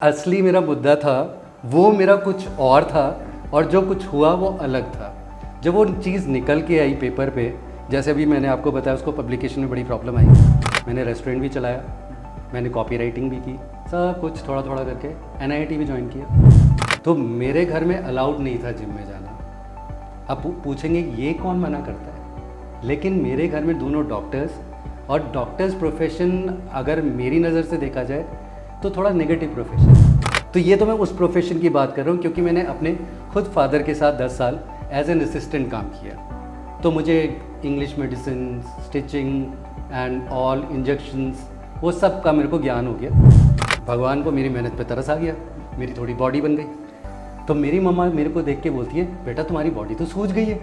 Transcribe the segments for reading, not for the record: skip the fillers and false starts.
असली मेरा मुद्दा था वो मेरा कुछ और था और जो कुछ हुआ वो अलग था। जब वो चीज़ निकल के आई पेपर पे, जैसे अभी मैंने आपको बताया उसको पब्लिकेशन में बड़ी प्रॉब्लम आई। मैंने रेस्टोरेंट भी चलाया, मैंने कॉपी राइटिंग भी की, सब कुछ थोड़ा थोड़ा करके NIT भी ज्वाइन किया। तो मेरे घर में अलाउड नहीं था जिम में जाना। अब पूछेंगे ये कौन मना करता है, लेकिन मेरे घर में दोनों डॉक्टर्स, और डॉक्टर्स प्रोफेशन अगर मेरी नज़र से देखा जाए तो थोड़ा नेगेटिव प्रोफेशन। तो ये तो मैं उस प्रोफेशन की बात कर रहा हूँ क्योंकि मैंने अपने खुद फादर के साथ 10 साल एज एन असिस्टेंट काम किया। तो मुझे English medicine, stitching and all injections, वो सब का मेरे को ज्ञान हो गया। भगवान को मेरी मेहनत पे तरस आ गया, मेरी थोड़ी बॉडी बन गई। तो मेरी मम्मा मेरे को देख के बोलती है, बेटा तुम्हारी बॉडी तो सूज गई है।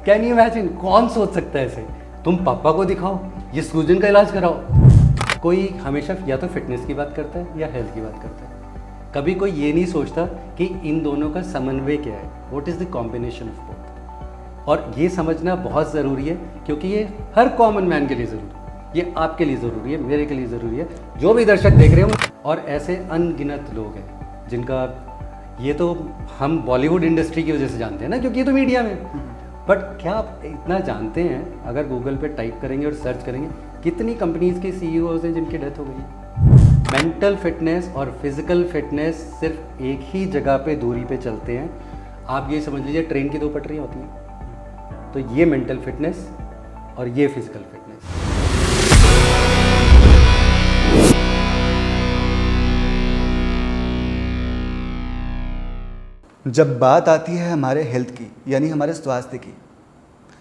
कैन यू इमेजिन, कौन सोच सकता है ऐसे? तुम पापा को दिखाओ, ये सूजन का इलाज कराओ। कोई हमेशा या तो फिटनेस की बात करता है या हेल्थ की बात करता है, कभी कोई ये नहीं सोचता कि इन दोनों का समन्वय क्या है, what is the combination of both. और ये समझना बहुत ज़रूरी है क्योंकि ये हर कॉमन मैन के लिए ज़रूरी है, ये आपके लिए ज़रूरी है, मेरे के लिए ज़रूरी है, जो भी दर्शक देख रहे हो। और ऐसे अनगिनत लोग हैं जिनका, ये तो हम बॉलीवुड इंडस्ट्री की वजह से जानते हैं ना, क्योंकि ये तो मीडिया में। बट क्या आप इतना जानते हैं, अगर गूगल पे टाइप करेंगे और सर्च करेंगे, कितनी कंपनीज़ के CEOs हैं जिनकी डेथ हो गई? मेंटल फिटनेस और फिजिकल फिटनेस सिर्फ एक ही जगह पे दूरी पे चलते हैं। आप ये समझ लीजिए ट्रेन की 2 पटरियाँ होती हैं। तो ये मेंटल फिटनेस और ये फिजिकल फिटनेस। जब बात आती है हमारे हेल्थ की, यानी हमारे स्वास्थ्य की,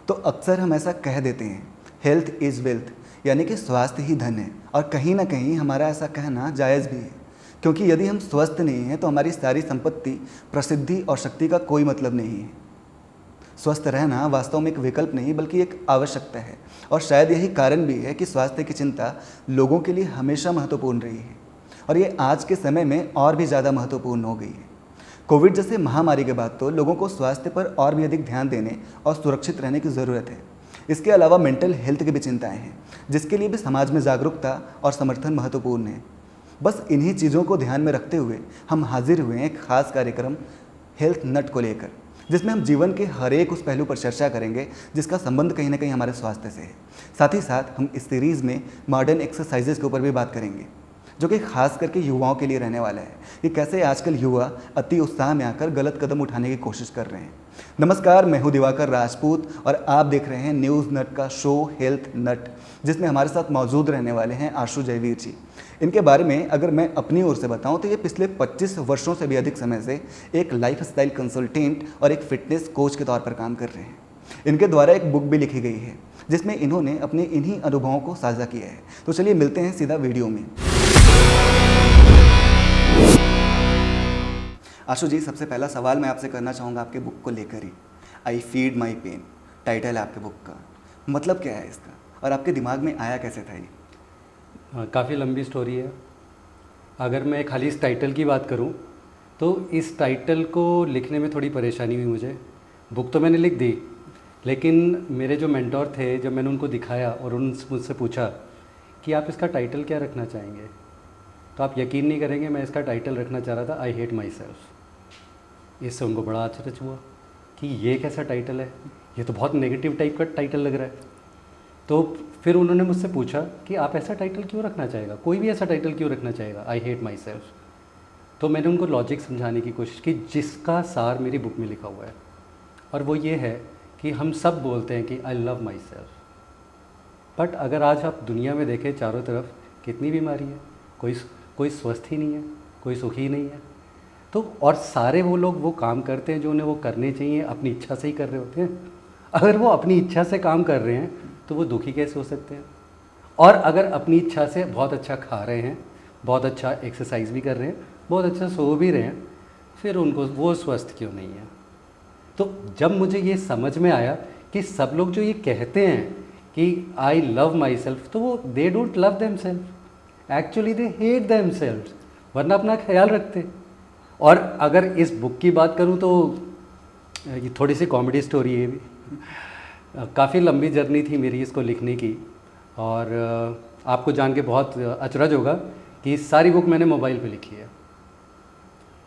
तो अक्सर हम ऐसा कह देते हैं, हेल्थ इज़ वेल्थ, यानी कि स्वास्थ्य ही धन है। और कहीं ना कहीं हमारा ऐसा कहना जायज़ भी है, क्योंकि यदि हम स्वस्थ नहीं हैं तो हमारी सारी संपत्ति, प्रसिद्धि और शक्ति का कोई मतलब नहीं है। स्वस्थ रहना वास्तव में एक विकल्प नहीं बल्कि एक आवश्यकता है। और शायद यही कारण भी है कि स्वास्थ्य की चिंता लोगों के लिए हमेशा महत्वपूर्ण रही है, और ये आज के समय में और भी ज़्यादा महत्वपूर्ण हो गई है। कोविड जैसे महामारी के बाद तो लोगों को स्वास्थ्य पर और भी अधिक ध्यान देने और सुरक्षित रहने की ज़रूरत है। इसके अलावा मेंटल हेल्थ की भी चिंताएं हैं, जिसके लिए भी समाज में जागरूकता और समर्थन महत्वपूर्ण है। बस इन्हीं चीज़ों को ध्यान में रखते हुए हम हाजिर हुए हैं एक खास कार्यक्रम हेल्थ नट को लेकर, जिसमें हम जीवन के हर एक उस पहलू पर चर्चा करेंगे जिसका संबंध कहीं ना कहीं हमारे स्वास्थ्य से है। साथ ही साथ हम इस सीरीज़ में मॉडर्न एक्सरसाइजेज के ऊपर भी बात करेंगे, जो कि खास करके युवाओं के लिए रहने वाला है कि कैसे आजकल युवा अति उत्साह में आकर गलत कदम उठाने की कोशिश कर रहे हैं। नमस्कार, मैं हूं दिवाकर राजपूत और आप देख रहे हैं न्यूज़ नट का शो हेल्थ नट, जिसमें हमारे साथ मौजूद रहने वाले हैं आशु जयवीर जी। इनके बारे में अगर मैं अपनी ओर से बताऊं तो ये पिछले 25 वर्षों से भी अधिक समय से एक लाइफस्टाइल कंसल्टेंट और एक फिटनेस कोच के तौर पर काम कर रहे हैं। इनके द्वारा एक बुक भी लिखी गई है जिसमें इन्होंने अपने इन्हीं अनुभवों को साझा किया है। तो चलिए मिलते हैं सीधा वीडियो में। आशु जी, सबसे पहला सवाल मैं आपसे करना चाहूँगा आपके बुक को लेकर ही। I feed my pen title है आपके बुक का, मतलब क्या है इसका और आपके दिमाग में आया कैसे था ये? काफ़ी लंबी स्टोरी है। अगर मैं खाली इस टाइटल की बात करूं तो इस टाइटल को लिखने में थोड़ी परेशानी हुई मुझे। बुक तो मैंने लिख दी, लेकिन मेरे जो मेंटोर थे, जब मैंने उनको दिखाया और उनसे मुझसे पूछा कि आप इसका टाइटल क्या रखना चाहेंगे, तो आप यकीन नहीं करेंगे, मैं इसका टाइटल रखना चाह रहा था आई हेट माई सेल्फ। इससे उनको बड़ा आश्चर्य हुआ कि ये कैसा टाइटल है, ये तो बहुत नेगेटिव टाइप का टाइटल लग रहा है। तो फिर उन्होंने मुझसे पूछा कि आप ऐसा टाइटल क्यों रखना चाहेगा, कोई भी ऐसा टाइटल क्यों रखना चाहेगा, आई हेट माई सेल्फ। तो मैंने उनको लॉजिक समझाने की कोशिश की जिसका सार मेरी बुक में लिखा हुआ है, और वो ये है कि हम सब बोलते हैं कि I love my self, but अगर आज आप दुनिया में देखें चारों तरफ कितनी बीमारी है, कोई स्वस्थ ही नहीं है, कोई सुखी नहीं है। तो और सारे वो लोग वो काम करते हैं जो उन्हें वो करने चाहिए, अपनी इच्छा से ही कर रहे होते हैं। अगर वो अपनी इच्छा से काम कर रहे हैं तो वो दुखी कैसे हो सकते हैं? और अगर अपनी इच्छा से बहुत अच्छा खा रहे हैं, बहुत अच्छा एक्सरसाइज भी कर रहे हैं, बहुत अच्छा सो भी रहे हैं, फिर उनको वो स्वस्थ क्यों नहीं है? तो जब मुझे ये समझ में आया कि सब लोग जो ये कहते हैं कि आई लव माई सेल्फ, तो वो they don't love them self, actually they hate them self, वरना अपना ख्याल रखते। और अगर इस बुक की बात करूं तो ये थोड़ी सी कॉमेडी स्टोरी है भी। काफ़ी लंबी जर्नी थी मेरी इसको लिखने की, और आपको जान के बहुत अचरज होगा कि सारी बुक मैंने मोबाइल पे लिखी है।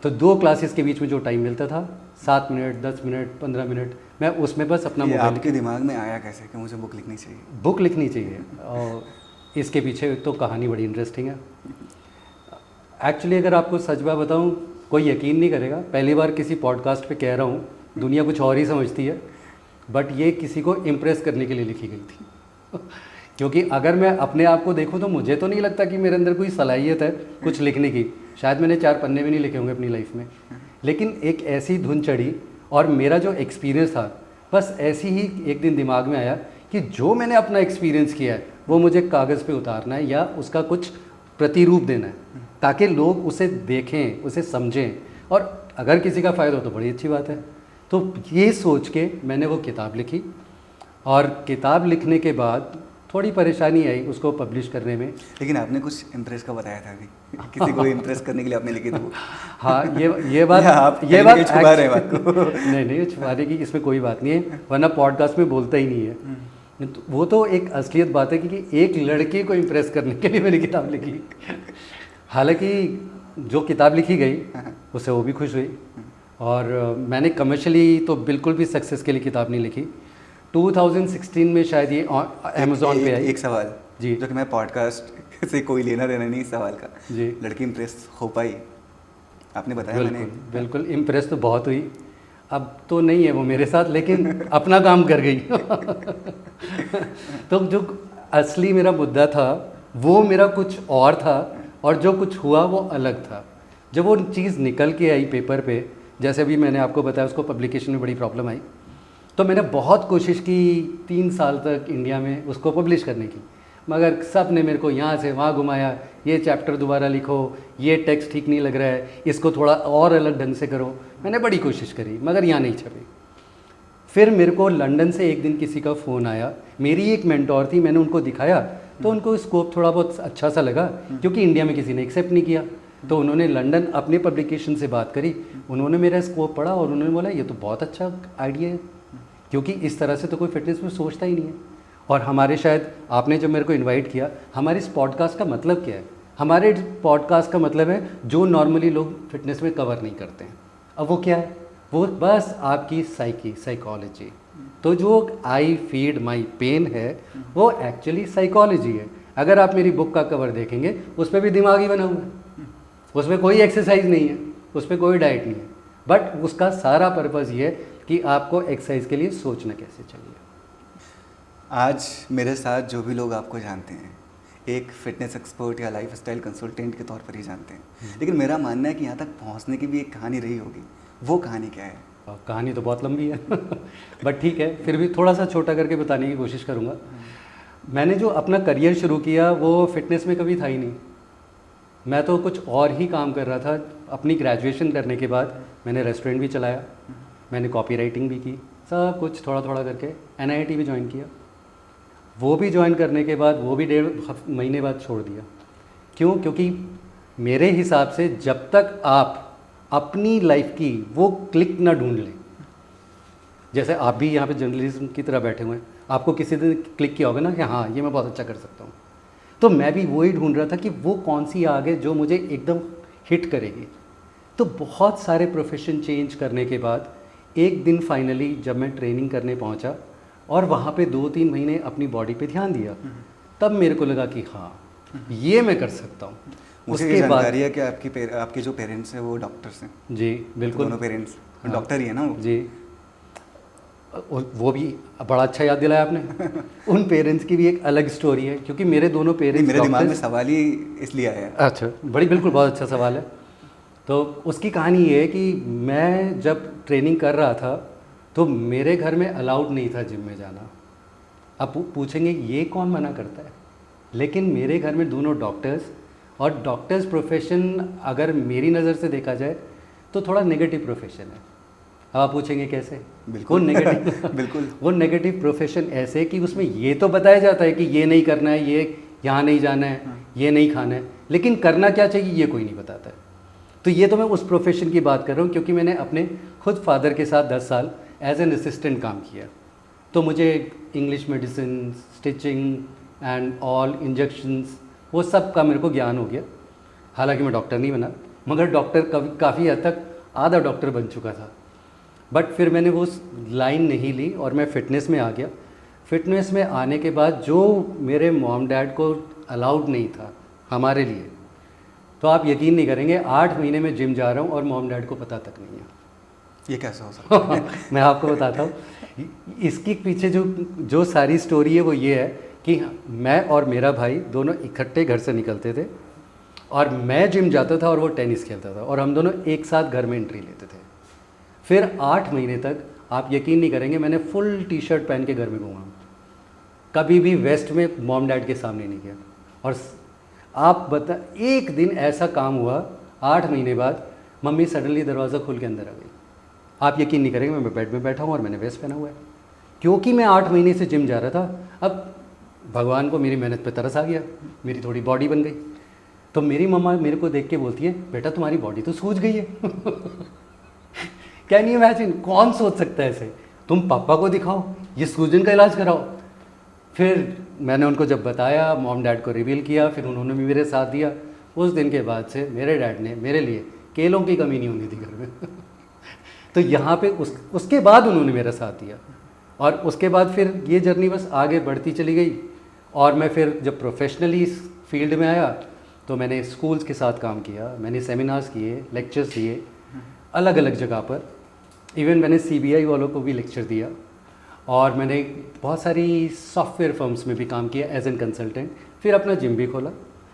तो 2 क्लासेस के बीच में जो टाइम मिलता था, 7 मिनट, 10 मिनट, 15 मिनट, मैं उसमें बस अपना ये मोबाइल आपके दिमाग में आया कैसे कि मुझे बुक लिखनी चाहिए? बुक लिखनी चाहिए। और इसके पीछे तो कहानी बड़ी इंटरेस्टिंग है। एक्चुअली अगर आपको सच बात बताऊं, कोई यकीन नहीं करेगा, पहली बार किसी पॉडकास्ट पे कह रहा हूँ, दुनिया कुछ और ही समझती है, बट ये किसी को इम्प्रेस करने के लिए लिखी गई थी। क्योंकि अगर मैं अपने आप को देखूं तो मुझे तो नहीं लगता कि मेरे अंदर कोई सलाहियत है कुछ लिखने की। शायद मैंने 4 पन्ने भी नहीं लिखे होंगे अपनी लाइफ में, लेकिन एक ऐसी धुन चढ़ी और मेरा जो एक्सपीरियंस था, बस ऐसी ही एक दिन दिमाग में आया कि जो मैंने अपना एक्सपीरियंस किया है वो मुझे कागज़ पे उतारना है या उसका कुछ प्रतिरूप देना है, ताकि लोग उसे देखें, उसे समझें, और अगर किसी का फ़ायदा हो तो बड़ी अच्छी बात है। तो ये सोच के मैंने वो किताब लिखी, और किताब लिखने के बाद थोड़ी परेशानी आई उसको पब्लिश करने में। लेकिन आपने कुछ इम्प्रेस का बताया था अभी, किसी को इम्प्रेस करने के लिए आपने लिखी थी वो। हाँ, ये बात या आप ये बात छुपा रहे हैं बात को। नहीं, छुपाने की इसमें कोई बात नहीं है, वरना पॉडकास्ट में बोलता ही नहीं है। तो वो तो एक असलियत बात है कि एक लड़के को इम्प्रेस करने के लिए मैंने किताब लिखी। हालांकि जो किताब लिखी गई उससे वो भी खुश हुई, और मैंने कमर्शियली तो बिल्कुल भी सक्सेस के लिए किताब नहीं लिखी। 2016 में शायद ये अमेज़ॉन पे आई। एक सवाल जी, जो कि मैं पॉडकास्ट से कोई लेना देना नहीं इस सवाल का जी, लड़की इम्प्रेस हो पाई? आपने बताया मैंने बिल्कुल इम्प्रेस तो बहुत हुई। अब तो नहीं है वो मेरे साथ, लेकिन अपना काम कर गई। तो जो असली मेरा मुद्दा था वो मेरा कुछ और था, और जो कुछ हुआ वो अलग था। जब वो चीज़ निकल के आई पेपर पे, जैसे अभी मैंने आपको बताया, उसको पब्लिकेशन में बड़ी प्रॉब्लम आई, तो मैंने बहुत कोशिश की 3 साल तक इंडिया में उसको पब्लिश करने की, मगर सब ने मेरे को यहाँ से वहाँ घुमाया, ये चैप्टर दोबारा लिखो, ये टेक्स्ट ठीक नहीं लग रहा है, इसको थोड़ा और अलग ढंग से करो। मैंने बड़ी कोशिश करी मगर यहाँ नहीं छपी। फिर मेरे को लंदन से एक दिन किसी का फ़ोन आया, मेरी एक मेंटोर थी, मैंने उनको दिखाया तो उनको स्कोप थोड़ा बहुत अच्छा सा लगा, क्योंकि इंडिया में किसी ने एक्सेप्ट नहीं किया। तो उन्होंने लंदन अपने पब्लिकेशन से बात करी, उन्होंने मेरा स्कोप पढ़ा और उन्होंने बोला ये तो बहुत अच्छा आइडिया है, क्योंकि इस तरह से तो कोई फिटनेस में सोचता ही नहीं है। और हमारे, शायद आपने जब मेरे को इनवाइट किया, हमारे इस पॉडकास्ट का मतलब क्या है? हमारे पॉडकास्ट का मतलब है जो नॉर्मली लोग फिटनेस में कवर नहीं करते हैं। अब वो क्या है? वो बस आपकी साइकोलॉजी। तो जो आई फीड माई पेन है वो एक्चुअली साइकोलॉजी है। अगर आप मेरी बुक का कवर देखेंगे उस पर भी दिमाग ही बना हुआ है, उसमें कोई एक्सरसाइज नहीं है, उस पर कोई डाइट नहीं है, बट उसका सारा पर्पज़ ये है कि आपको एक्सरसाइज के लिए सोचना कैसे चाहिए। आज मेरे साथ जो भी लोग आपको जानते हैं एक फिटनेस एक्सपर्ट या लाइफ स्टाइल कंसल्टेंट के तौर पर ही जानते हैं, लेकिन मेरा मानना है कि यहाँ तक पहुँचने की भी एक कहानी रही होगी। वो कहानी क्या है? कहानी तो बहुत लंबी है बट ठीक है, फिर भी थोड़ा सा छोटा करके बताने की कोशिश करूँगा। मैंने जो अपना करियर शुरू किया वो फिटनेस में कभी था ही नहीं। मैं तो कुछ और ही काम कर रहा था। अपनी ग्रेजुएशन करने के बाद मैंने रेस्टोरेंट भी चलाया, मैंने कॉपी राइटिंग भी की, सब कुछ थोड़ा थोड़ा करके। NIT भी ज्वाइन किया, वो भी ज्वाइन करने के बाद वो भी 1.5 महीने बाद छोड़ दिया। क्यों? क्योंकि मेरे हिसाब से जब तक आप अपनी लाइफ की वो क्लिक ना ढूंढ लें, जैसे आप भी यहाँ पे जर्नलिज्म की तरह बैठे हुए हैं, आपको किसी दिन क्लिक किया होगा ना कि हाँ ये मैं बहुत अच्छा कर सकता हूँ, तो मैं भी वही ढूंढ रहा था कि वो कौन सी आगे जो मुझे एकदम हिट करेगी। तो बहुत सारे प्रोफेशन चेंज करने के बाद एक दिन फाइनली जब मैं ट्रेनिंग करने पहुँचा और वहाँ पे 2-3 महीने अपनी बॉडी पे ध्यान दिया, तब मेरे को लगा कि हाँ ये मैं कर सकता हूँ। मुझे ये जानकारी है कि आपके जो पेरेंट्स हैं वो डॉक्टर्स हैं। जी बिल्कुल, दोनों पेरेंट्स डॉक्टर ही है ना वो? जी, वो भी बड़ा अच्छा याद दिलाया आपने। उन पेरेंट्स की भी एक अलग स्टोरी है, क्योंकि मेरे दोनों पेरेंट्स, मेरे दिमाग में सवाल ही इसलिए आया। अच्छा, बिल्कुल बहुत अच्छा सवाल है। तो उसकी कहानी ये है कि मैं जब ट्रेनिंग कर रहा था तो मेरे घर में अलाउड नहीं था जिम में जाना। अब पूछेंगे ये कौन मना करता है, लेकिन मेरे घर में दोनों डॉक्टर्स, और डॉक्टर्स प्रोफेशन अगर मेरी नज़र से देखा जाए तो थोड़ा नेगेटिव प्रोफेशन है। अब आप पूछेंगे कैसे? बिल्कुल वो नेगेटिव बिल्कुल वो नेगेटिव प्रोफेशन ऐसे कि उसमें ये तो बताया जाता है कि ये नहीं करना है, ये यहाँ नहीं जाना है, ये नहीं खाना है, लेकिन करना क्या चाहिए ये कोई नहीं बताता है। तो ये तो मैं उस प्रोफेशन की बात कर रहा हूँ, क्योंकि मैंने अपने खुद फादर के साथ 10 साल एज एन असिस्टेंट काम किया। तो मुझे English medicine, stitching and all injections, वो सब का मेरे को ज्ञान हो गया। हालांकि मैं डॉक्टर नहीं बना, मगर डॉक्टर काफ़ी हद तक आधा डॉक्टर बन चुका था। बट फिर मैंने वो लाइन नहीं ली और मैं फ़िटनेस में आ गया। फ़िटनेस में आने के बाद जो मेरे मॉम डैड को अलाउड नहीं था हमारे लिए, तो आप यकीन नहीं करेंगे 8 महीने में जिम जा रहा हूँ और मॉम डैड को पता तक नहीं है। ये कैसे हो सकता है? मैं आपको बताता हूँ, इसके पीछे जो सारी स्टोरी है वो ये है कि मैं और मेरा भाई दोनों इकट्ठे घर से निकलते थे और मैं जिम जाता था और वो टेनिस खेलता था और हम दोनों एक साथ घर में एंट्री लेते थे। फिर 8 महीने तक आप यकीन नहीं करेंगे मैंने फुल टी शर्ट पहन के घर में घूमा, कभी भी वेस्ट में मॉम डैड के सामने नहीं किया। और आप बता, एक दिन ऐसा काम हुआ 8 महीने बाद, मम्मी सडनली दरवाज़ा खोल के अंदर आ गई। आप यकीन नहीं करेंगे मैं बेड में बैठा हूँ और मैंने वेस्ट पहना हुआ है, क्योंकि मैं 8 महीने से जिम जा रहा था। अब भगवान को मेरी मेहनत पे तरस आ गया, मेरी थोड़ी बॉडी बन गई। तो मेरी मम्मा मेरे को देख के बोलती है, बेटा तुम्हारी बॉडी तो सूज गई है। कैन यू इमेजिन, कौन सोच सकता है ऐसे? तुम पापा को दिखाओ, ये सूजन का इलाज कराओ। फिर मैंने उनको जब बताया, मॉम डैड को रिवील किया, फिर उन्होंने भी मेरे साथ दिया। उस दिन के बाद से मेरे डैड ने मेरे लिए केलों की कमी नहीं होती थी घर में। तो यहाँ पे उसके बाद उन्होंने मेरा साथ दिया और उसके बाद फिर ये जर्नी बस आगे बढ़ती चली गई। और मैं फिर जब प्रोफेशनली इस फील्ड में आया तो मैंने स्कूल्स के साथ काम किया, मैंने सेमिनार्स किए, लेक्चर्स दिए अलग अलग जगह पर। इवन मैंने CBI वालों को भी लेक्चर दिया और मैंने बहुत सारी सॉफ्टवेयर फर्म्स में भी काम किया एज एन कंसल्टेंट। फिर अपना जिम भी खोला,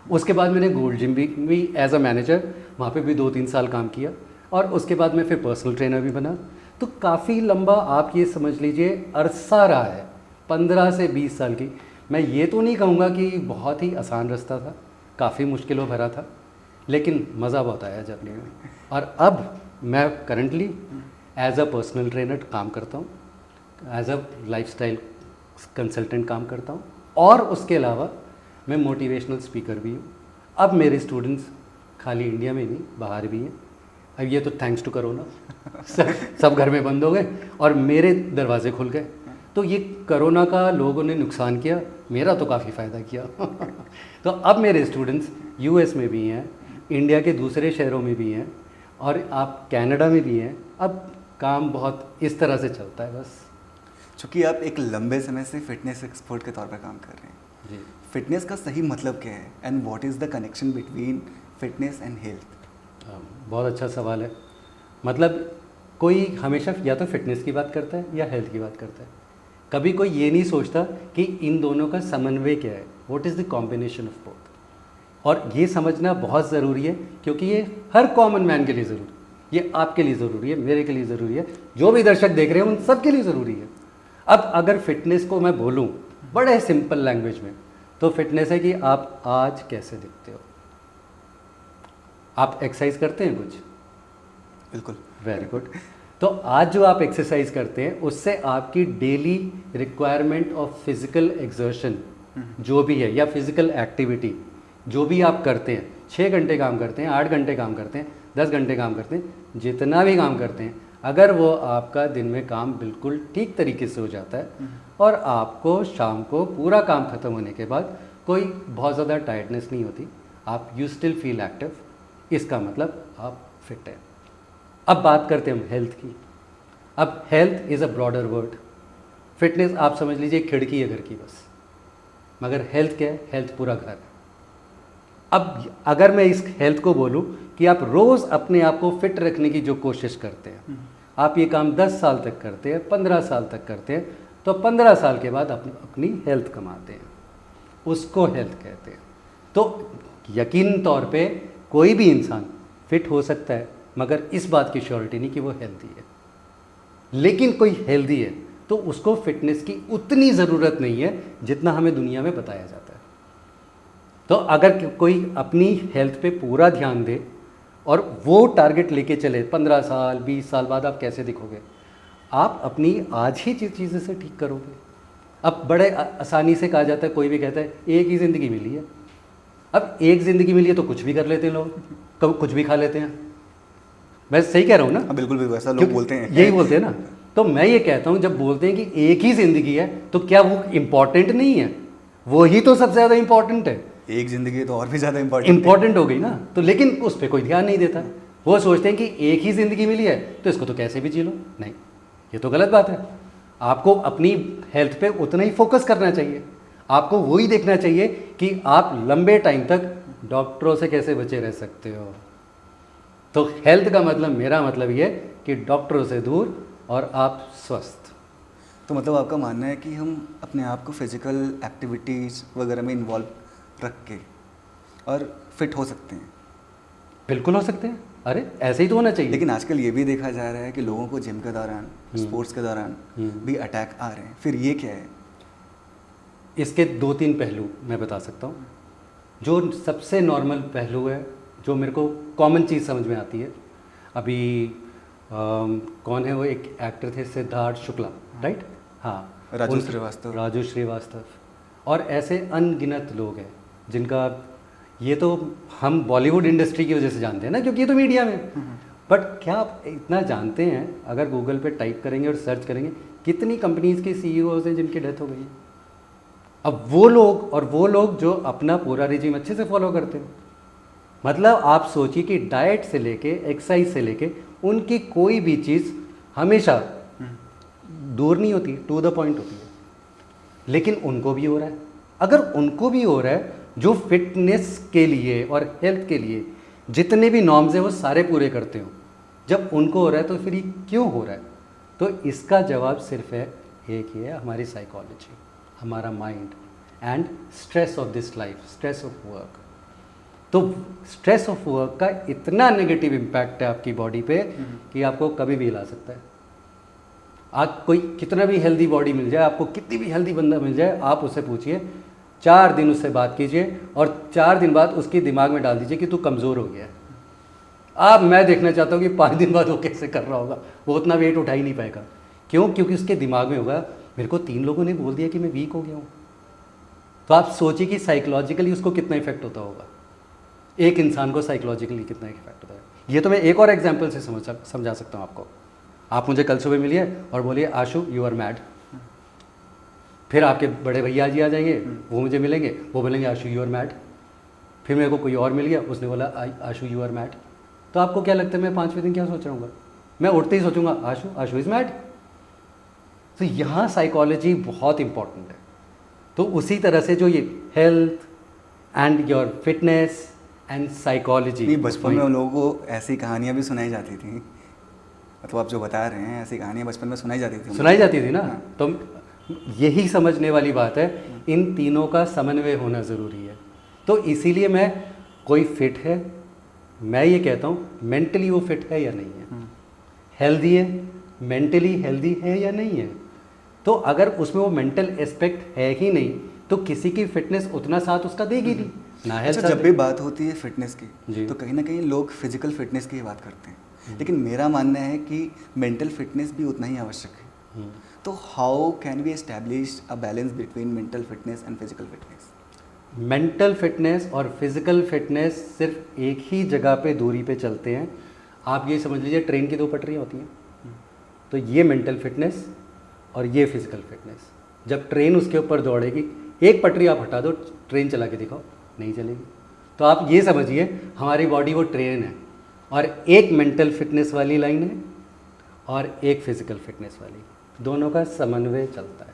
उसके बाद मैंने गोल्ड जिम भी एज अ मैनेजर वहाँ पे भी 2-3 साल काम किया और उसके बाद मैं फिर पर्सनल ट्रेनर भी बना। तो काफ़ी लंबा आप ये समझ लीजिए अरसा रहा है, 15 से 20 साल की। मैं ये तो नहीं कहूँगा कि बहुत ही आसान रास्ता था, काफ़ी मुश्किलों भरा था, लेकिन मज़ा बहुत आया जर्नी में। और अब मैं currently as a personal trainer काम करता हूँ, एज अ लाइफस्टाइल कंसल्टेंट काम करता हूँ और उसके अलावा मैं मोटिवेशनल स्पीकर भी हूँ। अब मेरे स्टूडेंट्स खाली इंडिया में नहीं, बाहर भी हैं। अब ये तो थैंक्स टू करोना, सब घर में बंद हो गए और मेरे दरवाजे खुल गए। तो ये कोरोना का लोगों ने नुकसान किया, मेरा तो काफ़ी फ़ायदा किया। तो अब मेरे स्टूडेंट्स US में भी हैं, इंडिया के दूसरे शहरों में भी हैं और आप कनाडा में भी हैं। अब काम बहुत इस तरह से चलता है बस। चूँकि आप एक लंबे समय से फिटनेस एक्सपर्ट के तौर पर काम कर रहे हैं, जी, फिटनेस का सही मतलब क्या है and what is the connection between fitness and health? बहुत अच्छा सवाल है। मतलब कोई हमेशा या तो फिटनेस की बात करता है या हेल्थ की बात करता है, कभी कोई ये नहीं सोचता कि इन दोनों का समन्वय क्या है, what is the combination of both. और ये समझना बहुत ज़रूरी है, क्योंकि ये हर कॉमन मैन के लिए ज़रूरी है, ये आपके लिए ज़रूरी है, मेरे के लिए ज़रूरी है, जो भी दर्शक देख रहे हैं उन सब के लिए ज़रूरी है। अब अगर फिटनेस को मैं बोलूँ बड़े सिंपल लैंग्वेज में, तो फिटनेस है कि आप आज कैसे दिखते हो। आप एक्सरसाइज करते हैं कुछ? बिल्कुल। Very good. तो आज जो आप एक्सरसाइज करते हैं उससे आपकी daily requirement of physical exertion जो भी है या फिजिकल एक्टिविटी जो भी आप करते हैं, 6 घंटे काम करते हैं, 8 घंटे काम करते हैं, 10 घंटे काम करते हैं, जितना भी काम करते हैं, अगर वो आपका दिन में काम बिल्कुल ठीक तरीके से हो जाता है और आपको शाम को पूरा काम ख़त्म होने के बाद कोई बहुत ज़्यादा टायर्डनेस नहीं होती, आप यू स्टिल फील एक्टिव, इसका मतलब आप फिट हैं। अब बात करते हैं हम हेल्थ की। अब health is a broader word. Fitness आप समझ लीजिए खिड़की है घर की बस, मगर हेल्थ क्या है? हेल्थ पूरा घर है। अब अगर मैं इस हेल्थ को बोलूं कि आप रोज़ अपने आप को फिट रखने की जो कोशिश करते हैं, आप ये काम 10 साल तक करते हैं, 15 साल तक करते हैं, तो 15 साल के बाद अपनी हेल्थ कमाते हैं, उसको हेल्थ कहते हैं। तो यकीन तौर पे कोई भी इंसान फिट हो सकता है, मगर इस बात की श्योरिटी नहीं कि वो हेल्दी है। लेकिन कोई हेल्दी है तो उसको फिटनेस की उतनी ज़रूरत नहीं है जितना हमें दुनिया में बताया जाता है। तो अगर कोई अपनी हेल्थ पे पूरा ध्यान दे और वो टारगेट लेके चले, 15 साल 20 साल बाद आप कैसे दिखोगे, आप अपनी आज ही चीज़ें से ठीक करोगे। अब बड़े आसानी से कहा जाता है, कोई भी कहता है एक ही ज़िंदगी मिली है। अब एक ज़िंदगी मिली है तो कुछ भी कर लेते हैं लोग, कभी कुछ भी खा लेते हैं। मैं सही कह रहा हूँ ना? बिल्कुल भी वैसा लोग बोलते हैं, यही बोलते हैं ना। तो मैं ये कहता हूँ, जब बोलते हैं कि एक ही ज़िंदगी है तो क्या वो इम्पॉर्टेंट नहीं है? वो ही तो सबसे ज़्यादा इम्पॉर्टेंट है। एक ज़िंदगी तो और भी ज़्यादा इम्पोर्टेंट इम्पोर्टेंट हो गई ना, तो लेकिन उस पर कोई ध्यान नहीं देता। वो सोचते हैं कि एक ही ज़िंदगी मिली है तो इसको तो कैसे भी जी लो। नहीं, ये तो गलत बात है। आपको अपनी हेल्थ पे उतना ही फोकस करना चाहिए। आपको वही देखना चाहिए कि आप लंबे टाइम तक डॉक्टरों से कैसे बचे रह सकते हो। तो हेल्थ का मतलब, मेरा मतलब ये कि डॉक्टरों से दूर और आप स्वस्थ। तो मतलब आपका मानना है कि हम अपने आप को फिजिकल एक्टिविटीज़ वगैरह में इन्वॉल्व रख के और फिट हो सकते हैं। बिल्कुल हो सकते हैं, अरे ऐसे ही तो होना चाहिए। लेकिन आजकल ये भी देखा जा रहा है कि लोगों को जिम के दौरान, स्पोर्ट्स के दौरान भी अटैक आ रहे हैं, फिर ये क्या है? इसके 2-3 पहलू मैं बता सकता हूँ। जो सबसे नॉर्मल पहलू है, जो मेरे को कॉमन चीज़ समझ में आती है, अभी कौन है वो, एक एक्टर थे सिद्धार्थ शुक्ला, राइट? हाँ, राजू श्रीवास्तव और ऐसे अनगिनत लोग हैं जिनका, ये तो हम बॉलीवुड इंडस्ट्री की वजह से जानते हैं ना, क्योंकि ये तो मीडिया में। बट क्या आप इतना जानते हैं, अगर गूगल पे टाइप करेंगे और सर्च करेंगे, कितनी कंपनीज़ के सीईओज हैं जिनकी डेथ हो गई है? अब वो लोग जो अपना पूरा रिजीम अच्छे से फॉलो करते हैं। मतलब आप सोचिए कि डाइट से लेके, एक्सरसाइज से लेके, उनकी कोई भी चीज़ हमेशा दूर नहीं होती, टू द पॉइंट होती है। लेकिन उनको भी हो रहा है। अगर उनको भी हो रहा है, जो फिटनेस के लिए और हेल्थ के लिए जितने भी नॉर्म्स हैं वो सारे पूरे करते हो, जब उनको हो रहा है तो फिर ये क्यों हो रहा है? तो इसका जवाब सिर्फ है एक ही है, हमारी साइकोलॉजी, हमारा mind and stress of this life, stress of work. तो स्ट्रेस ऑफ वर्क का इतना नेगेटिव इम्पैक्ट है आपकी बॉडी पे कि आपको कभी भी हिला सकता है। आप कोई कितना भी हेल्दी बॉडी मिल जाए, आपको कितनी भी हेल्दी बंदा मिल जाए, आप उससे पूछिए, 4 दिन उससे बात कीजिए और 4 दिन बाद उसके दिमाग में डाल दीजिए कि तू कमज़ोर हो गया है। अब मैं देखना चाहता हूँ कि 5 दिन बाद वो कैसे कर रहा होगा। वो उतना वेट उठा ही नहीं पाएगा। क्यों? क्योंकि उसके दिमाग में होगा, मेरे को 3 लोगों ने बोल दिया कि मैं वीक हो गया हूँ। तो आप सोचिए कि साइकोलॉजिकली उसको कितना इफेक्ट होता होगा, एक इंसान को साइकोलॉजिकली कितना इफेक्ट होता है। ये तो मैं एक और एग्जाम्पल से समझा सकता हूँ आपको। आप मुझे कल सुबह मिलिए और बोलिए आशु यू आर मैड। फिर आपके बड़े भैया जी आ जाएंगे, वो मुझे मिलेंगे, वो बोलेंगे आशु यू आर मैड। फिर मेरे को कोई और मिल गया, उसने बोला आशु यू आर मैड। तो आपको क्या लगता है मैं 5वें दिन क्या सोच रहा हूँ? मैं उठते ही सोचूंगा आशु इज़ मैड। तो यहाँ साइकोलॉजी बहुत इंपॉर्टेंट है। तो उसी तरह से जो ये health and your fitness and psychology, बचपन में लोगों को ऐसी कहानियाँ भी सुनाई जाती थी, मतलब आप जो बता रहे हैं ऐसी कहानियाँ बचपन में सुनाई जाती थी ना। तो यही समझने वाली बात है, इन तीनों का समन्वय होना ज़रूरी है। तो इसीलिए मैं, कोई फिट है, मैं ये कहता हूँ मेंटली वो फिट है या नहीं है, हेल्दी है, मेंटली हेल्दी है या नहीं है। तो अगर उसमें वो मेंटल एस्पेक्ट है ही नहीं तो किसी की फिटनेस उतना साथ उसका देगी नहीं ना। हेल्थ जब भी बात होती है फिटनेस की तो कहीं ना कहीं लोग फिजिकल फिटनेस की बात करते हैं, लेकिन मेरा मानना है कि मेंटल फिटनेस भी उतना ही आवश्यक है। तो how can we establish a balance between mental fitness and physical fitness? Mental fitness और फिजिकल फिटनेस सिर्फ एक ही जगह पे दूरी पे चलते हैं। आप ये समझ लीजिए ट्रेन की 2 पटरियाँ होती हैं, तो ये मेंटल फिटनेस और ये फिजिकल फिटनेस। जब ट्रेन उसके ऊपर दौड़ेगी, एक पटरी आप हटा दो, ट्रेन चला के दिखाओ, नहीं चलेगी। तो आप ये समझिए हमारी बॉडी वो ट्रेन है, और एक मेंटल फिटनेस वाली लाइन है और एक फिजिकल फिटनेस वाली, दोनों का समन्वय चलता है।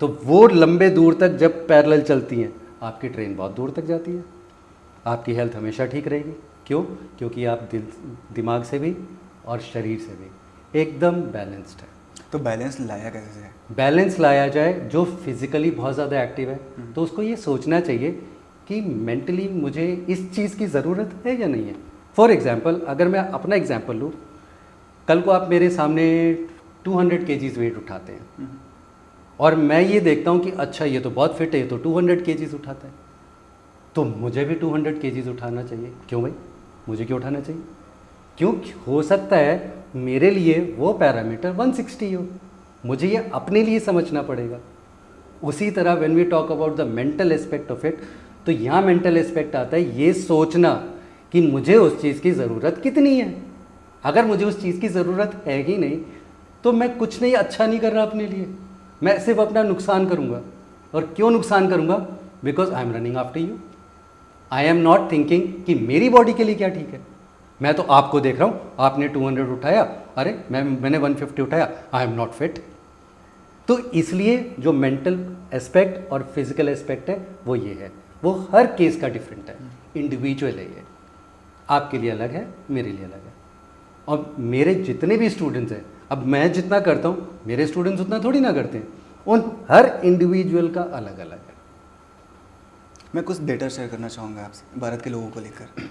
तो वो लंबे दूर तक जब पैरेलल चलती हैं, आपकी ट्रेन बहुत दूर तक जाती है, आपकी हेल्थ हमेशा ठीक रहेगी। क्यों? क्योंकि आप दिमाग से भी और शरीर से भी एकदम बैलेंस्ड है। तो बैलेंस लाया कैसे जाए? बैलेंस लाया जाए, जो फिजिकली बहुत ज़्यादा एक्टिव है तो उसको ये सोचना चाहिए कि मेंटली मुझे इस चीज़ की ज़रूरत है या नहीं है। फॉर एग्ज़ाम्पल, अगर मैं अपना एग्ज़ाम्पल लूँ, कल को आप मेरे सामने 200 kgs वेट उठाते हैं और मैं ये देखता हूँ कि अच्छा ये तो बहुत फिट है, ये तो 200 kgs उठाता है, तो मुझे भी 200 kgs उठाना चाहिए। क्यों भाई, मुझे क्यों उठाना चाहिए? क्यों? हो सकता है मेरे लिए वो पैरामीटर 160 हो, मुझे ये अपने लिए समझना पड़ेगा। उसी तरह when we talk about the mental aspect of it, तो यहाँ मेंटल एस्पेक्ट आता है ये सोचना कि मुझे उस चीज़ की ज़रूरत कितनी है। अगर मुझे उस चीज़ की ज़रूरत है ही नहीं तो मैं कुछ नहीं अच्छा नहीं कर रहा अपने लिए, मैं सिर्फ अपना नुकसान करूँगा। और क्यों नुकसान करूँगा? Because I am running after you. I am not thinking कि मेरी बॉडी के लिए क्या ठीक है। मैं तो आपको देख रहा हूँ, आपने 200 उठाया, अरे मैंने 150 उठाया, आई एम नॉट फिट। तो इसलिए जो मेंटल एस्पेक्ट और फिजिकल एस्पेक्ट है वो ये है, वो हर केस का डिफरेंट है, इंडिविजुअल है ये। आपके लिए अलग है, मेरे लिए अलग है। और मेरे जितने भी स्टूडेंट्स हैं, अब मैं जितना करता हूँ मेरे स्टूडेंट्स उतना थोड़ी ना करते हैं, उन हर इंडिविजुअल का अलग अलग है। मैं कुछ डेटा शेयर करना चाहूँगा आपसे भारत के लोगों को लेकर।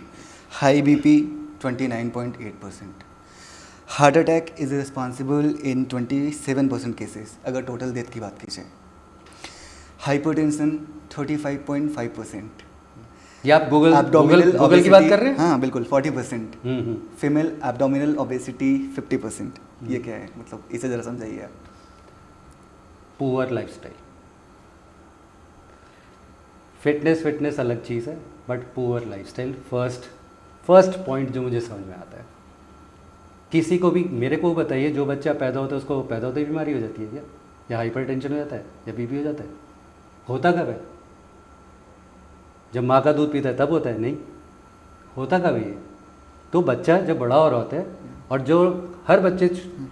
High BP 29.8%, heart attack is responsible in 27% cases अगर टोटल डेथ की बात की जाए। हाइपरटेंशन 35.5%। ये आप गूगल की बात कर रहे हैं? हाँ बिल्कुल 40%। Female abdominal obesity 50%। ये क्या है, मतलब इसे ज़रा समझाइए आप। Poor lifestyle. फिटनेस अलग चीज़ है, but poor lifestyle first point जो मुझे समझ में आता है। किसी को भी, मेरे को बताइए, जो बच्चा पैदा होता है उसको पैदा होते ही बीमारी हो जाती है क्या? या हाइपरटेंशन हो जाता है, या बीपी हो जाता है? होता कब है? जब माँ का दूध पीता है तब होता है? नहीं, होता कब है ये? तो बच्चा जब बड़ा हो रहा होता है, और जो हर बच्चे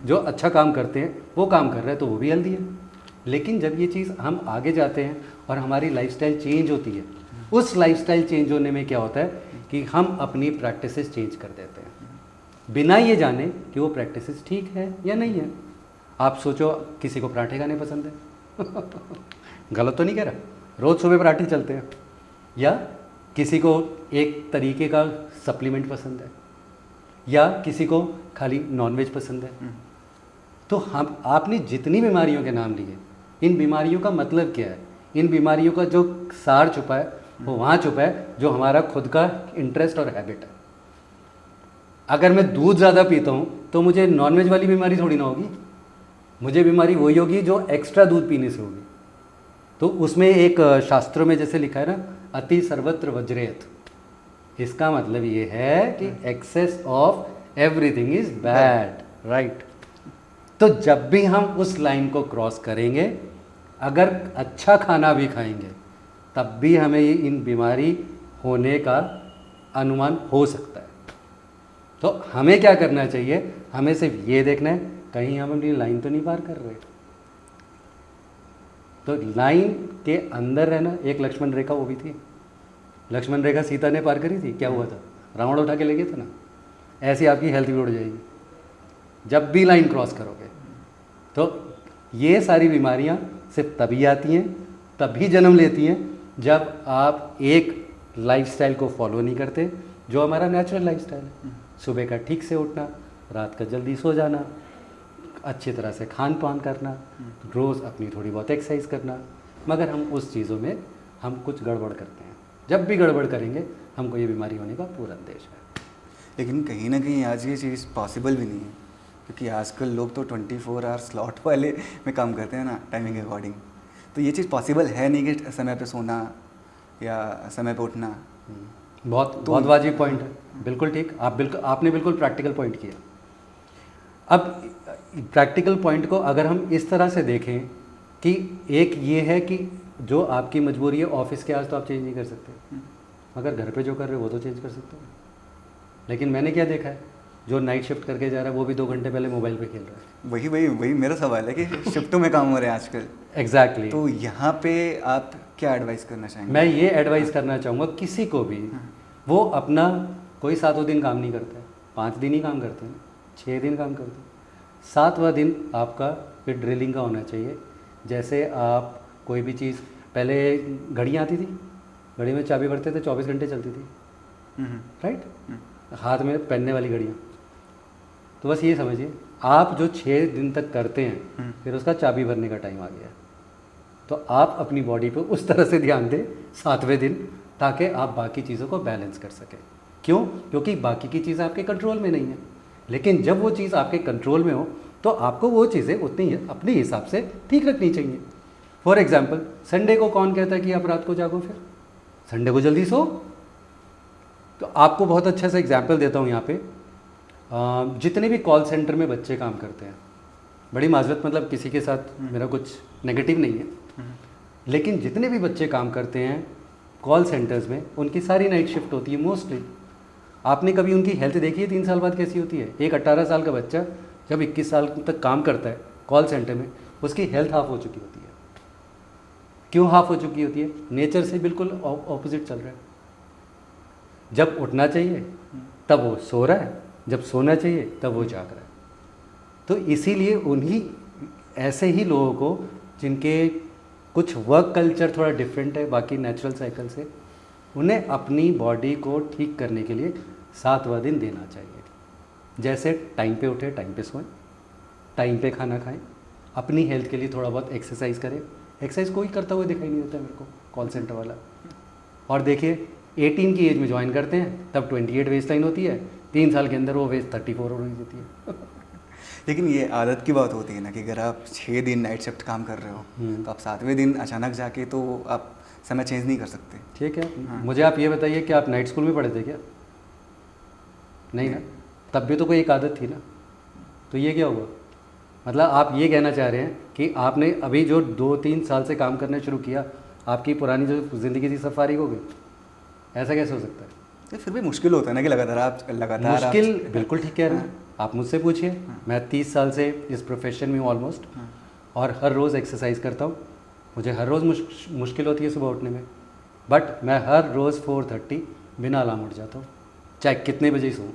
जो अच्छा काम करते हैं वो काम कर रहे हैं तो वो भी हेल्दी है। लेकिन जब ये चीज़ हम आगे जाते हैं और हमारी लाइफस्टाइल चेंज होती है, उस लाइफस्टाइल चेंज होने में क्या होता है कि हम अपनी प्रैक्टिसेस चेंज कर देते हैं बिना ये जाने कि वो प्रैक्टिसेस ठीक है या नहीं है। आप सोचो, किसी को पराठे खाने पसंद है गलत तो नहीं कह रहा, रोज़ सुबह पराठे चलते हैं। या किसी को एक तरीके का सप्लीमेंट पसंद है, या किसी को खाली नॉनवेज पसंद है। तो हम, आपने जितनी बीमारियों के नाम लिए, इन बीमारियों का मतलब क्या है? इन बीमारियों का जो सार छुपा है वो वहाँ छुपा है जो हमारा खुद का इंटरेस्ट और हैबिट है। अगर मैं दूध ज़्यादा पीता हूँ तो मुझे नॉनवेज वाली बीमारी थोड़ी ना होगी, मुझे बीमारी वही होगी जो एक्स्ट्रा दूध पीने से होगी। तो उसमें एक शास्त्रों में जैसे लिखा है ना, अति सर्वत्र वज्रेत। इसका मतलब ये है कि excess of everything is bad, right. तो जब भी हम उस लाइन को क्रॉस करेंगे, अगर अच्छा खाना भी खाएंगे तब भी हमें ये इन बीमारी होने का अनुमान हो सकता है। तो हमें क्या करना चाहिए? हमें सिर्फ ये देखना है कहीं हम अपनी लाइन तो नहीं पार कर रहे। तो लाइन के अंदर रहना। एक लक्ष्मण रेखा वो भी थी, लक्ष्मण रेखा सीता ने पार करी थी, क्या हुआ था? रावण उठा के ले गया था ना। ऐसी आपकी हेल्थ भी उड़ जाएगी जब भी लाइन क्रॉस करोगे। तो ये सारी बीमारियां सिर्फ तभी आती हैं, तभी जन्म लेती हैं जब आप एक लाइफस्टाइल को फॉलो नहीं करते जो हमारा नेचुरल लाइफस्टाइल है। सुबह का ठीक से उठना, रात का जल्दी सो जाना, अच्छी तरह से खान पान करना, रोज़ अपनी थोड़ी बहुत एक्सरसाइज करना। मगर हम उस चीज़ों में हम कुछ गड़बड़ करते हैं। जब भी गड़बड़ करेंगे हमको ये बीमारी होने का पूरा अंदेश है। लेकिन कहीं ना कहीं आज ये चीज़ पॉसिबल भी नहीं है, क्योंकि आजकल लोग तो 24 आवर स्लॉट वाले में काम करते हैं ना, टाइमिंग के अकॉर्डिंग। तो ये चीज़ पॉसिबल है नहीं कि समय पे सोना या समय पे उठना। बहुत वाजिब पॉइंट है, बिल्कुल ठीक। आपने बिल्कुल प्रैक्टिकल पॉइंट किया। अब प्रैक्टिकल पॉइंट को अगर हम इस तरह से देखें कि एक ये है कि जो आपकी मजबूरी है, ऑफिस के आज तो आप चेंज नहीं कर सकते, मगर घर पे जो कर रहे हो वो तो चेंज कर सकते हो। लेकिन मैंने क्या देखा है, जो नाइट शिफ्ट करके जा रहा है वो भी 2 घंटे पहले मोबाइल पे खेल रहा है। वही मेरा सवाल है कि शिफ्टों में काम हो रहे हैं आजकल। एग्जैक्टली। तो यहाँ पे आप क्या एडवाइस करना चाहेंगे? मैं ये एडवाइस करना चाहूँगा किसी को भी, वो अपना कोई 7 दिन काम नहीं करता है, 5 दिन ही काम करते हैं, 6 दिन काम करते हैं। 7वां दिन आपका फिर ड्रिलिंग का होना चाहिए। जैसे आप कोई भी चीज़, पहले घड़ियाँ आती थी, घड़ी में चाबी भरते थे, 24 घंटे चलती थी, राइट, हाथ में पहनने वाली घड़ियाँ। तो बस ये समझिए, आप जो 6 दिन तक करते हैं फिर उसका चाबी भरने का टाइम आ गया। तो आप अपनी बॉडी पे उस तरह से ध्यान दें 7वें दिन, ताकि आप बाकी चीज़ों को बैलेंस कर सकें। क्यों? क्योंकि बाकी की चीज़ आपके कंट्रोल में नहीं है। लेकिन जब वो चीज़ आपके कंट्रोल में हो तो आपको वो चीज़ें उतनी ही अपने हिसाब से ठीक रखनी चाहिए। फॉर एग्जाम्पल, संडे को कौन कहता है कि आप रात को जागो? फिर संडे को जल्दी सो। तो आपको बहुत अच्छा सा एग्जाम्पल देता हूँ यहाँ पे। जितने भी कॉल सेंटर में बच्चे काम करते हैं, बड़ी माजरत, मतलब किसी के साथ मेरा कुछ नेगेटिव नहीं है, लेकिन जितने भी बच्चे काम करते हैं कॉल सेंटर्स में, उनकी सारी नाइट शिफ्ट होती है मोस्टली। आपने कभी उनकी हेल्थ देखी है 3 साल बाद कैसी होती है? एक 18 साल का बच्चा जब 21 साल तक काम करता है कॉल सेंटर में, उसकी हेल्थ हाफ हो चुकी होती है। क्यों हाफ हो चुकी होती है? नेचर से बिल्कुल ऑपोजिट चल रहा है। जब उठना चाहिए तब वो सो रहा है, जब सोना चाहिए तब वो जाग रहा है। तो इसीलिए उन्हीं ऐसे ही लोगों को जिनके कुछ वर्क कल्चर थोड़ा डिफरेंट है बाकी नेचुरल साइकिल से, उन्हें अपनी बॉडी को ठीक करने के लिए 7वां दिन देना चाहिए। जैसे टाइम पे उठे, टाइम पे सोएं, टाइम पे खाना खाएं, अपनी हेल्थ के लिए थोड़ा बहुत एक्सरसाइज करें। एक्सरसाइज कोई करता हुआ दिखाई नहीं देता मेरे को कॉल सेंटर वाला। और देखिए 18 की एज में ज्वाइन करते हैं तब 28 वेस्ट लाइन होती है, 3 साल के अंदर वो वेस्ट 34 हो रही होती है। लेकिन ये आदत की बात होती है ना कि अगर आप 6 दिन नाइट शिफ्ट काम कर रहे हो तो आप 7वें दिन अचानक जाके तो आप समय चेंज नहीं कर सकते। ठीक है। मुझे आप ये बताइए कि आप नाइट स्कूल में पढ़े थे क्या? नहीं ना, तब भी तो कोई एक आदत थी ना। तो ये क्या हुआ? मतलब आप ये कहना चाह रहे हैं कि आपने अभी जो 2-3 साल से काम करना शुरू किया, आपकी पुरानी जो ज़िंदगी थी सब फारिग हो गई? ऐसा कैसे हो सकता है? तो फिर भी मुश्किल होता है ना कि लगातार मुश्किल, बिल्कुल ठीक कह रहे हैं आप। मुझसे पूछिए, मैं 30 साल से इस प्रोफेशन में हूँ ऑलमोस्ट, और हर रोज़ एक्सरसाइज करता हूँ। मुझे हर रोज़ मुश्किल होती है सुबह उठने में, बट मैं हर रोज़ 4:30 बिना अलार्म उठ जाता हूँ, चाहे कितने बजे सोऊं।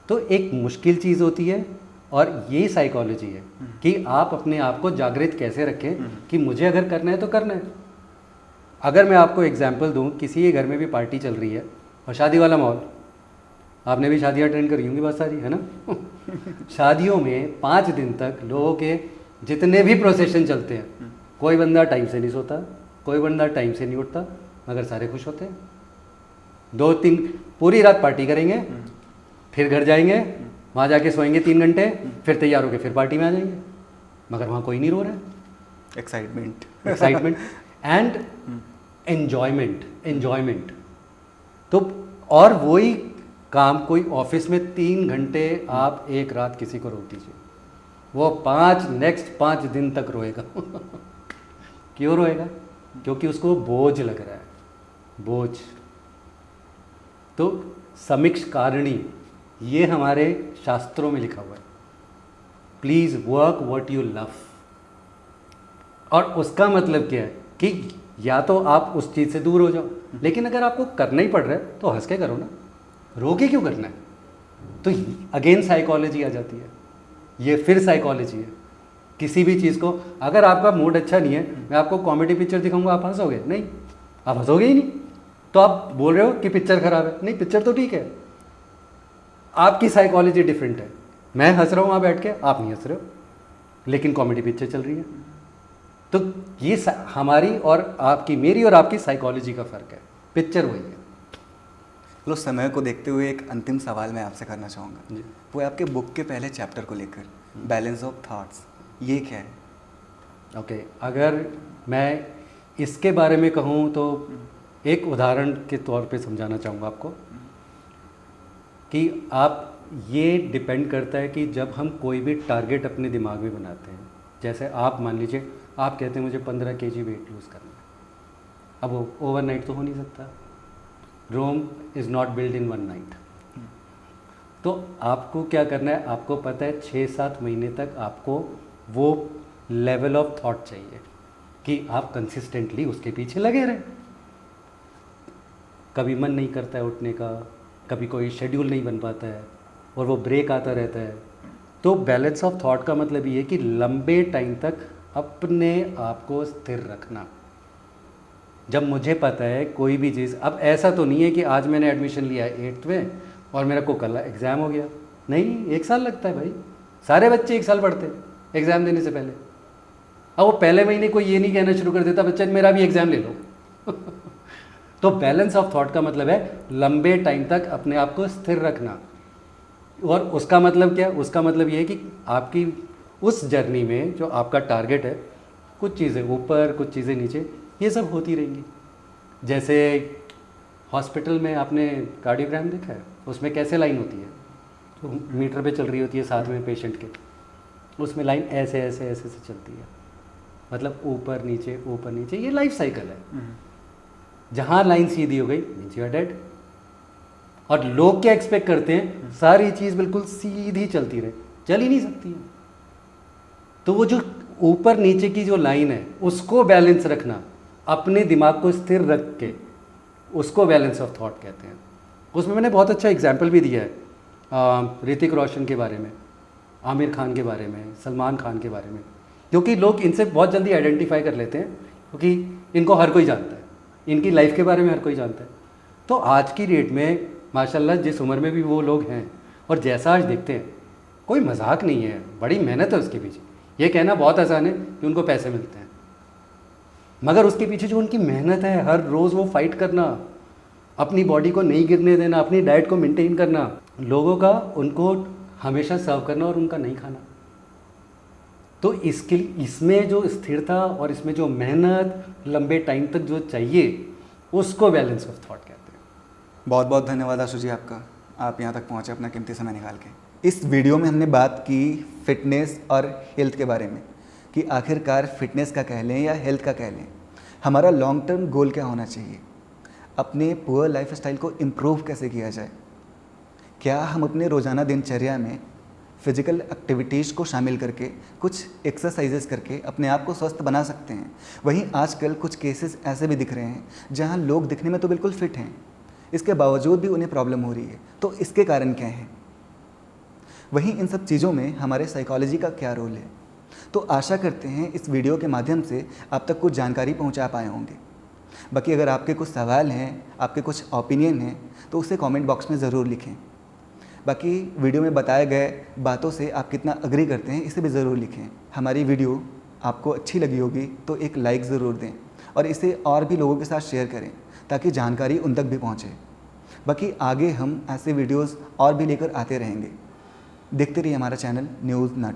तो एक मुश्किल चीज़ होती है, और ये साइकोलॉजी है कि आप अपने आप को जागृत कैसे रखें कि मुझे अगर करना है तो करना है। अगर मैं आपको एग्जांपल दूं, किसी के घर में भी पार्टी चल रही है और शादी वाला माहौल, आपने भी शादियाँ अटेंड करी होंगी बहुत सारी, है ना? शादियों में 5 दिन तक लोगों के जितने भी प्रोसेशन चलते हैं, कोई बंदा टाइम से नहीं सोता, कोई बंदा टाइम से नहीं उठता, मगर सारे खुश होते हैं। 2-3 पूरी रात पार्टी करेंगे, फिर घर जाएंगे, वहाँ जाके सोएंगे 3 घंटे, फिर तैयार होके फिर पार्टी में आ जाएंगे, मगर वहाँ कोई नहीं रो रहा है। Excitement and enjoyment. तो और वही काम कोई ऑफिस में 3 घंटे आप एक रात किसी को रोक दीजिए, वो नेक्स्ट 5 दिन तक रोएगा। क्यों रोएगा? क्योंकि उसको बोझ लग रहा है, बोझ। तो समीक्ष कारणी, ये हमारे शास्त्रों में लिखा हुआ है, please work what you love. और उसका मतलब क्या है कि या तो आप उस चीज़ से दूर हो जाओ, लेकिन अगर आपको करना ही पड़ रहा है तो हंस के करो ना, रो के क्यों करना है? तो अगेन साइकोलॉजी आ जाती है। ये फिर साइकोलॉजी है। किसी भी चीज़ को, अगर आपका मूड अच्छा नहीं है, मैं आपको कॉमेडी पिक्चर दिखाऊंगा, आप हंसोगे नहीं? आप हंसोगे ही नहीं, तो आप बोल रहे हो कि पिक्चर खराब है। नहीं, पिक्चर तो ठीक है, आपकी साइकोलॉजी डिफरेंट है। मैं हंस रहा हूँ वहाँ बैठ के, आप नहीं हंस रहे हो, लेकिन कॉमेडी पिक्चर चल रही है। तो ये हमारी और आपकी, मेरी और आपकी साइकोलॉजी का फ़र्क है, पिक्चर वही है। चलो, समय को देखते हुए एक अंतिम सवाल मैं आपसे करना चाहूँगा, जी। वो है आपके बुक के पहले चैप्टर को लेकर, बैलेंस ऑफ थॉट्स, ये क्या है? ओके, अगर मैं इसके बारे में कहूँ तो एक उदाहरण के तौर पे समझाना चाहूँगा आपको कि आप, ये डिपेंड करता है कि जब हम कोई भी टारगेट अपने दिमाग में बनाते हैं, जैसे आप मान लीजिए आप कहते हैं मुझे 15 kg वेट लूज़ करना है। अब वो ओवरनाइट तो हो नहीं सकता, Rome is not build in 1 night. तो आपको क्या करना है, आपको पता है 6-7 महीने तक आपको वो लेवल ऑफ थॉट चाहिए कि आप कंसिस्टेंटली उसके पीछे लगे रहें। कभी मन नहीं करता है उठने का, कभी कोई शेड्यूल नहीं बन पाता है, और वो ब्रेक आता रहता है। तो बैलेंस ऑफ थॉट का मतलब ये है कि लंबे टाइम तक अपने आप को स्थिर रखना। जब मुझे पता है कोई भी चीज़, अब ऐसा तो नहीं है कि आज मैंने एडमिशन लिया है 8th में और मेरा को कल एग्ज़ाम हो गया, नहीं, 1 साल लगता है भाई। सारे बच्चे 1 साल पढ़ते हैं एग्ज़ाम देने से पहले। अब वो पहले महीने कोई ये नहीं कहना शुरू कर देता बच्चा मेरा भी एग्ज़ाम ले लो। तो बैलेंस ऑफ थॉट का मतलब है लंबे टाइम तक अपने आप को स्थिर रखना। और उसका मतलब क्या? उसका मतलब ये है कि आपकी उस जर्नी में जो आपका टारगेट है, कुछ चीज़ें ऊपर, कुछ चीज़ें नीचे, ये सब होती रहेंगी। जैसे हॉस्पिटल में आपने कार्डियोग्राम देखा है, उसमें कैसे लाइन होती है, तो मीटर पे चल रही होती है साथ में पेशेंट के, उसमें लाइन ऐसे ऐसे ऐसे से चलती है। मतलब ऊपर नीचे, ये लाइफ साइकिल है। जहाँ लाइन सीधी हो गई मीन्स यू आर डेड। और लोग क्या एक्सपेक्ट करते हैं, सारी चीज़ बिल्कुल सीधी चलती रहे, चल ही नहीं सकती है। तो वो जो ऊपर नीचे की जो लाइन है उसको बैलेंस रखना, अपने दिमाग को स्थिर रख के, उसको बैलेंस ऑफ थॉट कहते हैं। उसमें मैंने बहुत अच्छा एग्जाम्पल भी दिया है ऋतिक रोशन के बारे में, आमिर खान के बारे में, सलमान खान के बारे में, क्योंकि लोग इनसे बहुत जल्दी आइडेंटिफाई कर लेते हैं क्योंकि इनको हर कोई जानता है, इनकी लाइफ के बारे में हर कोई जानता है। तो आज की डेट में माशाल्लाह जिस उम्र में भी वो लोग हैं और जैसा आज देखते हैं, कोई मजाक नहीं है, बड़ी मेहनत है उसके पीछे। ये कहना बहुत आसान है कि उनको पैसे मिलते हैं, मगर उसके पीछे जो उनकी मेहनत है, हर रोज़ वो फाइट करना, अपनी बॉडी को नहीं गिरने देना, अपनी डाइट को मेंटेन करना, लोगों का उनको हमेशा सर्व करना और उनका नहीं खाना। तो इसके इसमें जो स्थिरता और इसमें जो मेहनत लंबे टाइम तक जो चाहिए, उसको बैलेंस ऑफ थॉट कहते हैं। बहुत बहुत धन्यवाद आशु जी आपका, आप यहाँ तक पहुँचे अपना कीमती समय निकाल के। इस वीडियो में हमने बात की फिटनेस और हेल्थ के बारे में कि आखिरकार फिटनेस का कह लें या हेल्थ का कह लें, हमारा लॉन्ग टर्म गोल क्या होना चाहिए, अपने पुअर लाइफ स्टाइल को इम्प्रूव कैसे किया जाए, क्या हम अपने रोज़ाना दिनचर्या में फिजिकल एक्टिविटीज़ को शामिल करके कुछ एक्सरसाइजेस करके अपने आप को स्वस्थ बना सकते हैं। वहीं आजकल कुछ केसेस ऐसे भी दिख रहे हैं जहां लोग दिखने में तो बिल्कुल फिट हैं, इसके बावजूद भी उन्हें प्रॉब्लम हो रही है। तो इसके कारण क्या है, वहीं इन सब चीज़ों में हमारे साइकोलॉजी का क्या रोल है। तो आशा करते हैं इस वीडियो के माध्यम से आप तक कुछ जानकारी पहुंचा पाए होंगे। बाकी अगर आपके कुछ सवाल हैं, आपके कुछ ओपिनियन हैं, तो उसे कमेंट बॉक्स में ज़रूर लिखें। बाकी वीडियो में बताए गए बातों से आप कितना अग्री करते हैं, इसे भी ज़रूर लिखें। हमारी वीडियो आपको अच्छी लगी होगी तो एक लाइक ज़रूर दें और इसे और भी लोगों के साथ शेयर करें ताकि जानकारी उन तक भी पहुँचे। बाकी आगे हम ऐसे वीडियोज़ और भी लेकर आते रहेंगे। देखते रहिए हमारा चैनल न्यूज़ नट।